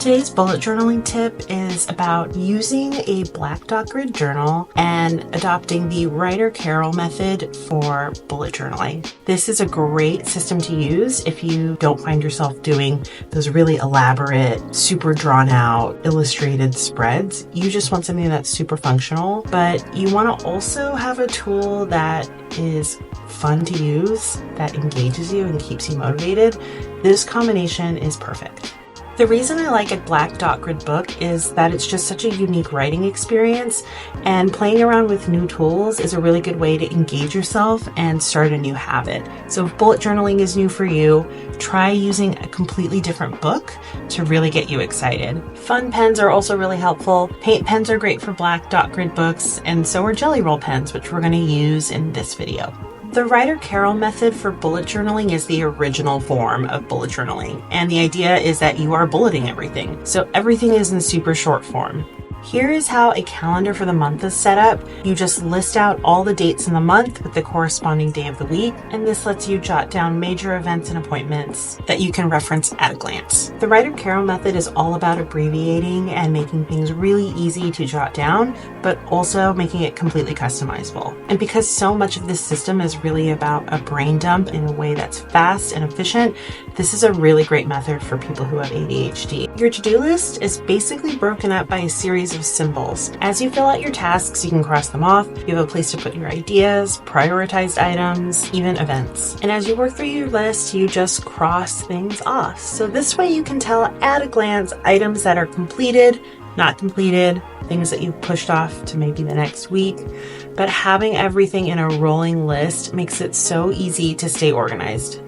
Today's bullet journaling tip is about using a black dot grid journal and adopting the Ryder Carroll method for bullet journaling. This is a great system to use if you don't find yourself doing those really elaborate, super drawn out, illustrated spreads. You just want something that's super functional, but you want to also have a tool that is fun to use, that engages you and keeps you motivated. This combination is perfect. The reason I like a black dot grid book is that it's just such a unique writing experience, and playing around with new tools is a really good way to engage yourself and start a new habit. So if bullet journaling is new for you, try using a completely different book to really get you excited. Fun pens are also really helpful. Paint pens are great for black dot grid books, and so are jelly roll pens, which we're going to use in this video. The Ryder Carroll method for bullet journaling is the original form of bullet journaling, and the idea is that you are bulleting everything, so everything is in super short form. Here is how a calendar for the month is set up. You just list out all the dates in the month with the corresponding day of the week, and this lets you jot down major events and appointments that you can reference at a glance. The Ryder Carroll method is all about abbreviating and making things really easy to jot down, but also making it completely customizable. And because so much of this system is really about a brain dump in a way that's fast and efficient, this is a really great method for people who have ADHD. Your to-do list is basically broken up by a series of symbols. As you fill out your tasks, you can cross them off. You have a place to put your ideas, prioritized items, even events. And as you work through your list, you just cross things off. So this way you can tell at a glance items that are completed, not completed, things that you've pushed off to maybe the next week. But having everything in a rolling list makes it so easy to stay organized.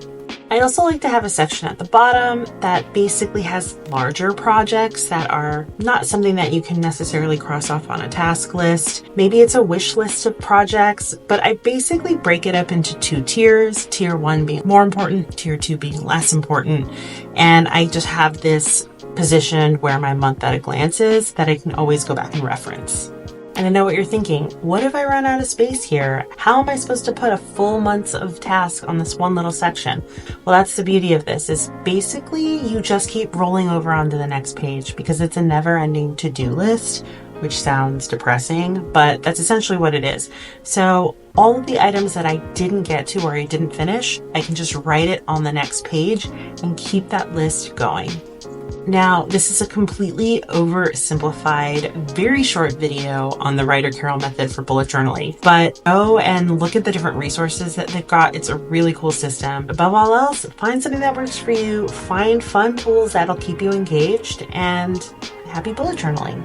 I also like to have a section at the bottom that basically has larger projects that are not something that you can necessarily cross off on a task list. Maybe it's a wish list of projects, but I basically break it up into two tiers, tier 1 being more important, tier 2 being less important. And I just have this positioned where my month at a glance is that I can always go back and reference. And I know what you're thinking. What if I run out of space here? How am I supposed to put a full month of tasks on this one little section? Well, that's the beauty of this, is basically you just keep rolling over onto the next page because it's a never-ending to-do list, which sounds depressing, but that's essentially what it is. So all of the items that I didn't get to or I didn't finish, I can just write it on the next page and keep that list going. Now, this is a completely oversimplified, very short video on the Ryder Carroll method for bullet journaling, but go and look at the different resources that they've got. It's a really cool system. Above all else, find something that works for you, find fun tools that'll keep you engaged, and happy bullet journaling.